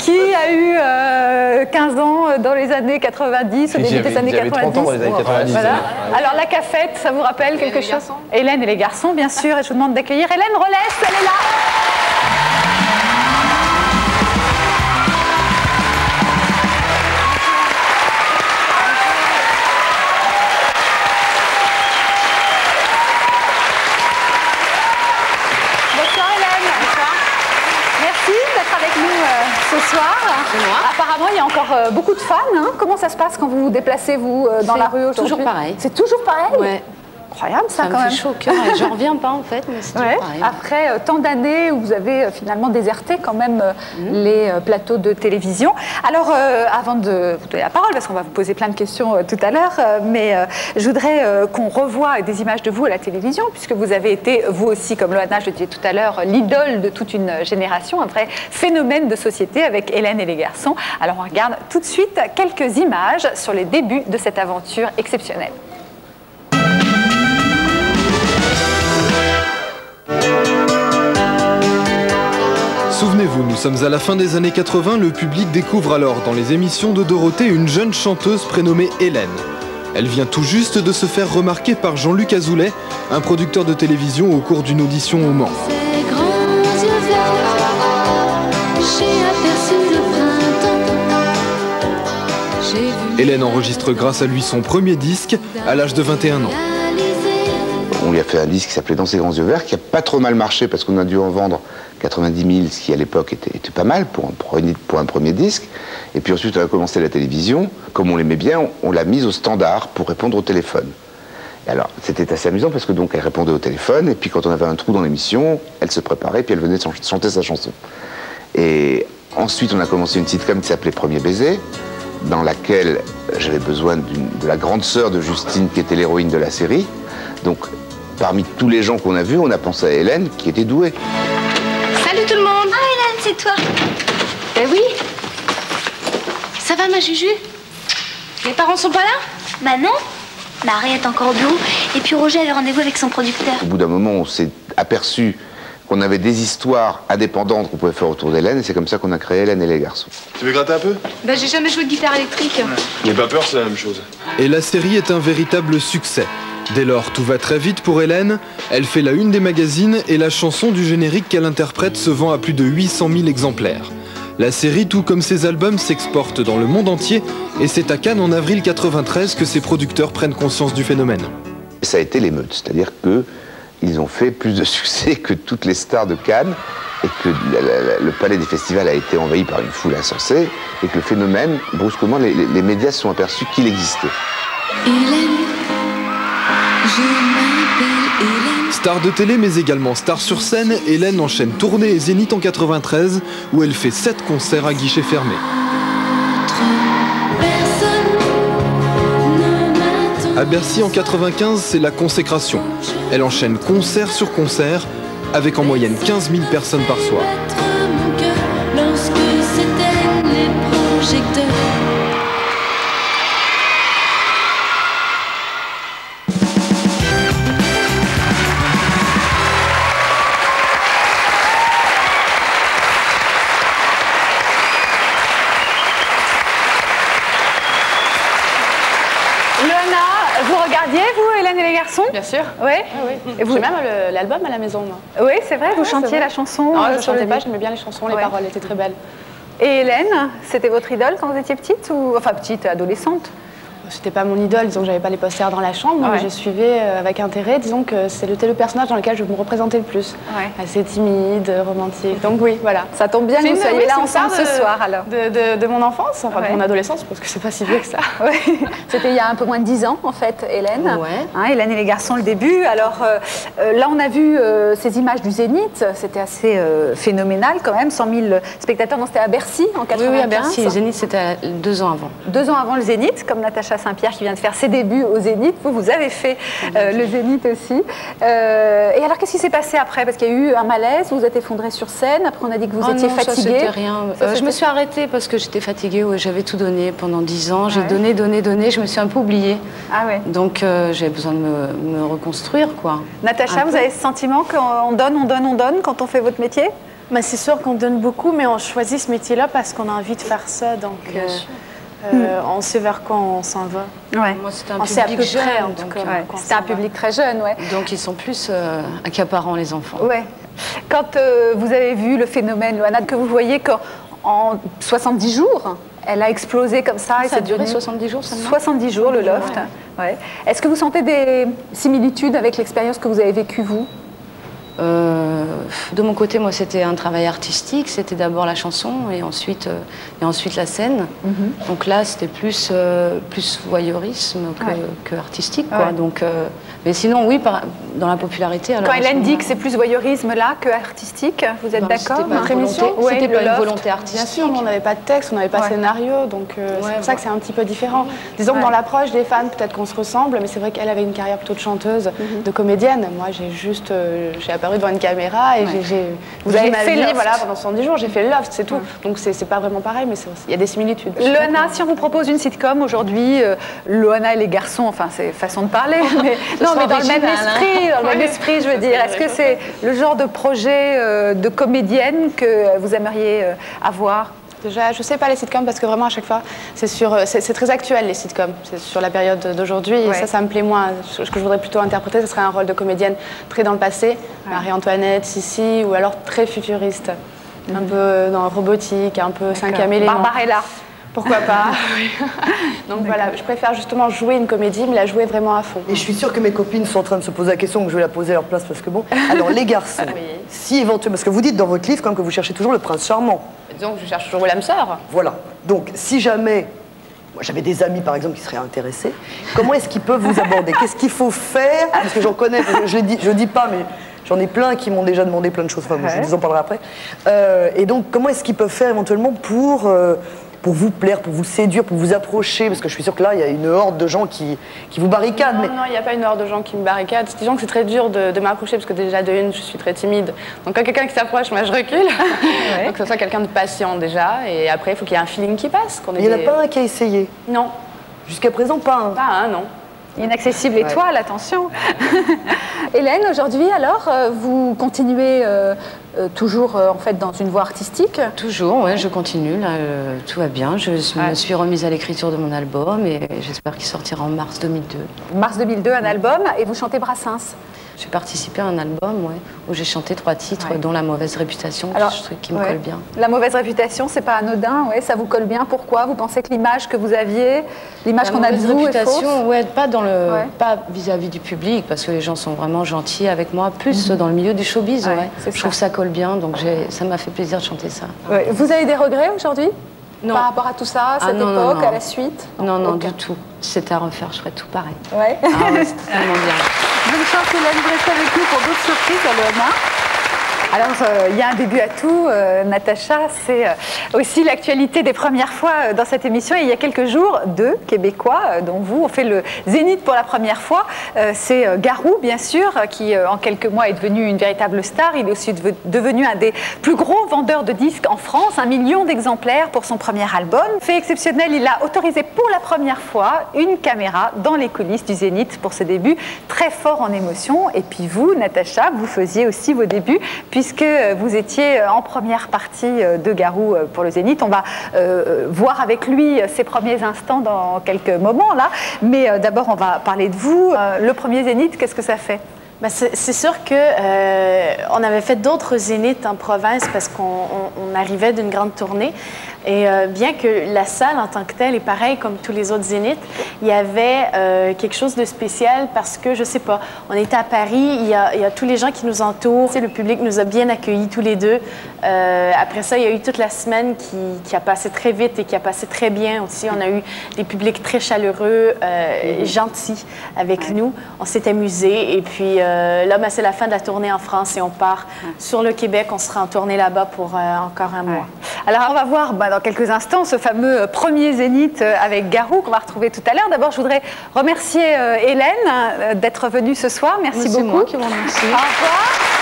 Qui a eu 15 ans dans les années 90, au début des années 90? J'avais 30 ans dans les années 90. Voilà. Alors la cafette, ça vous rappelle quelque chose? Hélène et les garçons, bien sûr. Et je vous demande d'accueillir Hélène Rollès, elle est là. Ce soir. Apparemment, il y a encore beaucoup de fans. Hein. Comment ça se passe quand vous vous déplacez, vous, dans la rue aujourd'hui? Toujours pareil. C'est toujours pareil? Ouais. Incroyable, ça, quand même. Ça me fait chaud au cœur. J'en reviens pas, en fait, mais c'est toujours pareil. Après tant d'années où vous avez finalement déserté quand même les plateaux de télévision. Alors, avant de vous donner la parole, parce qu'on va vous poser plein de questions tout à l'heure, mais je voudrais qu'on revoie des images de vous à la télévision, puisque vous avez été, vous aussi, comme Loana, je le disais tout à l'heure, l'idole de toute une génération, un vrai phénomène de société avec Hélène et les garçons. Alors, on regarde tout de suite quelques images sur les débuts de cette aventure exceptionnelle. Souvenez-vous, nous sommes à la fin des années 80, le public découvre alors dans les émissions de Dorothée une jeune chanteuse prénommée Hélène. Elle vient tout juste de se faire remarquer par Jean-Luc Azoulay, un producteur de télévision au cours d'une audition au Mans. Hélène enregistre grâce à lui son premier disque à l'âge de 21 ans. On lui a fait un disque qui s'appelait Dans ses grands yeux verts, qui n'a pas trop mal marché parce qu'on a dû en vendre 90 000, ce qui à l'époque était pas mal pour un premier disque. Et puis ensuite on a commencé la télévision. Comme on l'aimait bien, on l'a mise au standard pour répondre au téléphone. Et alors c'était assez amusant parce que donc elle répondait au téléphone et puis quand on avait un trou dans l'émission, elle se préparait et puis elle venait chanter sa chanson. Et ensuite on a commencé une sitcom qui s'appelait Premier baiser, dans laquelle j'avais besoin de la grande sœur de Justine qui était l'héroïne de la série. Donc parmi tous les gens qu'on a vus, on a pensé à Hélène qui était douée. Salut tout le monde! Ah Hélène, c'est toi! Ben oui! Ça va ma Juju? Les parents sont pas là? Bah non! Marie est encore au bureau et puis Roger avait rendez-vous avec son producteur. Au bout d'un moment, on s'est aperçu qu'on avait des histoires indépendantes qu'on pouvait faire autour d'Hélène et c'est comme ça qu'on a créé Hélène et les garçons. Tu veux gratter un peu? Ben j'ai jamais joué de guitare électrique. N'aie pas peur, c'est la même chose. Et la série est un véritable succès. Dès lors, tout va très vite pour Hélène. Elle fait la une des magazines et la chanson du générique qu'elle interprète se vend à plus de 800 000 exemplaires. La série, tout comme ses albums, s'exporte dans le monde entier et c'est à Cannes en avril 93 que ses producteurs prennent conscience du phénomène. Ça a été l'émeute, c'est-à-dire qu'ils ont fait plus de succès que toutes les stars de Cannes et que le palais des festivals a été envahi par une foule insensée et que le phénomène, brusquement, les médias se sont aperçus qu'il existait. Star de télé mais également star sur scène, Hélène enchaîne tournée et Zénith en 93 où elle fait 7 concerts à guichet fermé. À Bercy en 95, c'est la consécration. Elle enchaîne concert sur concert avec en moyenne 15 000 personnes par soir. Bien sûr. Oui. Et vous... J'ai même l'album à la maison, moi. Oui, c'est vrai, vous chantiez la chanson. Non, je ne chantais pas, j'aimais bien les chansons, les paroles étaient très belles. Et Hélène, c'était votre idole quand vous étiez petite ou... Enfin, petite, adolescente? C'était pas mon idole, disons que j'avais pas les posters dans la chambre, mais je suivais avec intérêt, disons que c'était le personnage dans lequel je me représentais le plus. Assez timide, romantique, donc oui, voilà. Ça tombe bien que vous soyez là ensemble ce soir alors. De mon enfance, enfin de mon adolescence, parce que c'est pas si vieux que ça. C'était il y a un peu moins de 10 ans en fait, Hélène. Hélène et les garçons, le début. Alors là on a vu ces images du Zénith, c'était assez phénoménal quand même, 100 000 spectateurs, non c'était à Bercy en 95. Oui, à Bercy, le Zénith c'était 2 ans avant. 2 ans avant le Zénith, comme Natacha Saint-Pierre qui vient de faire ses débuts au Zénith. Vous avez fait le Zénith aussi. Et alors, qu'est-ce qui s'est passé après? Parce qu'il y a eu un malaise, vous êtes effondré sur scène. Après, on a dit que vous étiez fatiguée. Ça, rien. Je me suis arrêtée parce que j'étais fatiguée. J'avais tout donné pendant 10 ans. J'ai donné. Je me suis un peu oubliée. Donc, j'avais besoin de me reconstruire, quoi. Natacha, vous avez ce sentiment qu'on donne quand on fait votre métier? C'est sûr qu'on donne beaucoup, mais on choisit ce métier-là parce qu'on a envie de faire ça. Donc, on sait vers quoi on s'en va. Ouais. Moi, c'était un public jeune. C'était un public très jeune, ouais. Donc, ils sont plus accaparants, les enfants. Ouais. Quand vous avez vu le phénomène, Loana, que vous voyez qu'en 70 jours, elle a explosé comme ça. Ça a duré 70 jours seulement. 70 jours, le loft. Ouais. Est-ce que vous sentez des similitudes avec l'expérience que vous avez vécue, vous? De mon côté, moi, c'était un travail artistique. C'était d'abord la chanson et ensuite la scène. Donc là, c'était plus voyeurisme que artistique, quoi. Donc, mais sinon, oui, dans la popularité. Quand Hélène dit que c'est plus voyeurisme là que artistique, vous êtes d'accord? C'était pas une volonté artistique. Bien sûr, on n'avait pas de texte, on n'avait pas de scénario, donc c'est pour ça que c'est un petit peu différent. Disons que dans l'approche des fans, peut-être qu'on se ressemble, mais c'est vrai qu'elle avait une carrière plutôt de chanteuse, de comédienne. Moi, j'ai apparu devant une caméra et vous avez fait Loft. Voilà, pendant 70 jours, j'ai fait Loft, c'est tout. Donc c'est pas vraiment pareil, mais il y a des similitudes. Loana, si on vous propose une sitcom aujourd'hui, Loana et les garçons, enfin c'est façon de parler, mais mais dans le même esprit, je veux dire. Est-ce que c'est le genre de projet de comédienne que vous aimeriez avoir? Déjà, je sais pas les sitcoms parce que vraiment à chaque fois, c'est très actuel les sitcoms. C'est sur la période d'aujourd'hui et ça me plaît moins. Ce que je voudrais plutôt interpréter, ce serait un rôle de comédienne très dans le passé, Marie-Antoinette, Sissi, ou alors très futuriste, un peu dans robotique, un peu 5e élément. Barbarella. Pourquoi pas. Donc voilà, je préfère justement jouer une comédie, mais la jouer vraiment à fond. Et je suis sûre que mes copines sont en train de se poser la question, que je vais la poser à leur place parce que bon. Alors les garçons, si éventuellement, parce que vous dites dans votre livre quand même que vous cherchez toujours le prince charmant. Disons que je cherche toujours l'âme sœur. Voilà. Donc si jamais, moi j'avais des amis par exemple qui seraient intéressés, comment est-ce qu'ils peuvent vous aborder? Qu'est-ce qu'il faut faire? Parce que j'en connais, je dis pas, mais j'en ai plein qui m'ont déjà demandé plein de choses. Enfin, je vous en parlerai après. Et donc comment est-ce qu'ils peuvent faire éventuellement pour vous plaire, pour vous séduire, pour vous approcher? Parce que je suis sûre que là, il y a une horde de gens qui vous barricadent. Non, il n'y a pas une horde de gens qui me barricadent. Disons que c'est très dur de m'approcher parce que déjà, de une, je suis très timide. Donc quand quelqu'un qui s'approche, moi, je recule. Donc que ce soit quelqu'un de patient déjà. Et après, il faut qu'il y ait un feeling qui passe. Il n'y en a pas un qui a essayé? Non. Jusqu'à présent, pas un? Pas un, non. Inaccessible étoile, attention. Hélène, aujourd'hui, alors, vous continuez toujours en fait dans une voie artistique? Toujours, oui, je continue. Là, tout va bien. Je me suis remise à l'écriture de mon album et j'espère qu'il sortira en mars 2002. Mars 2002, un album, et vous chantez Brassens? J'ai participé à un album où j'ai chanté 3 titres, dont La mauvaise réputation, qui me colle bien. La mauvaise réputation, c'est pas anodin, ça vous colle bien. Pourquoi? Vous pensez que l'image que vous aviez, l'image qu'on a de vous est fausse? Pas vis-à-vis du public, parce que les gens sont vraiment gentils avec moi, plus dans le milieu du showbiz. Je trouve que ça colle bien, donc ça m'a fait plaisir de chanter ça. Vous avez des regrets aujourd'hui? Non. Par rapport à tout ça, à cette époque, à la suite? Non, du tout. Si c'était à refaire, je ferais tout pareil. Ouais. C'est vraiment bien. Bonne chance, Hélène, vous restez avec nous pour d'autres surprises, Loana. Alors, il y a un début à tout, Natacha, c'est aussi l'actualité des premières fois dans cette émission. Et il y a quelques jours, 2 Québécois, dont vous, ont fait le Zénith pour la première fois. C'est Garou, bien sûr, qui en quelques mois est devenu une véritable star. Il est aussi devenu un des plus gros vendeurs de disques en France, 1 million d'exemplaires pour son premier album. Fait exceptionnel, il a autorisé pour la première fois une caméra dans les coulisses du Zénith pour ses débuts, très fort en émotion. Et puis vous, Natacha, vous faisiez aussi vos débuts, puisque vous étiez en première partie de Garou pour le Zénith. On va voir avec lui ses premiers instants dans quelques moments là. Mais d'abord, on va parler de vous. Le premier Zénith, qu'est-ce que ça fait? C'est sûr qu'on avait fait d'autres zéniths en province parce qu'on arrivait d'une grande tournée. Et bien que la salle en tant que telle est pareille comme tous les autres zéniths, il y avait quelque chose de spécial parce que, je sais pas, on était à Paris, il y a tous les gens qui nous entourent. Le public nous a bien accueillis tous les deux. Après ça, il y a eu toute la semaine qui a passé très vite et qui a passé très bien aussi. On a eu des publics très chaleureux, gentils avec nous. On s'est amusés et puis là, c'est la fin de la tournée en France et on part sur le Québec. On sera en tournée là-bas pour encore un mois. Alors, on va voir dans quelques instants ce fameux premier Zénith avec Garou qu'on va retrouver tout à l'heure. D'abord, je voudrais remercier Hélène d'être venue ce soir. Merci beaucoup. C'est moi qui vous remercie. Au revoir.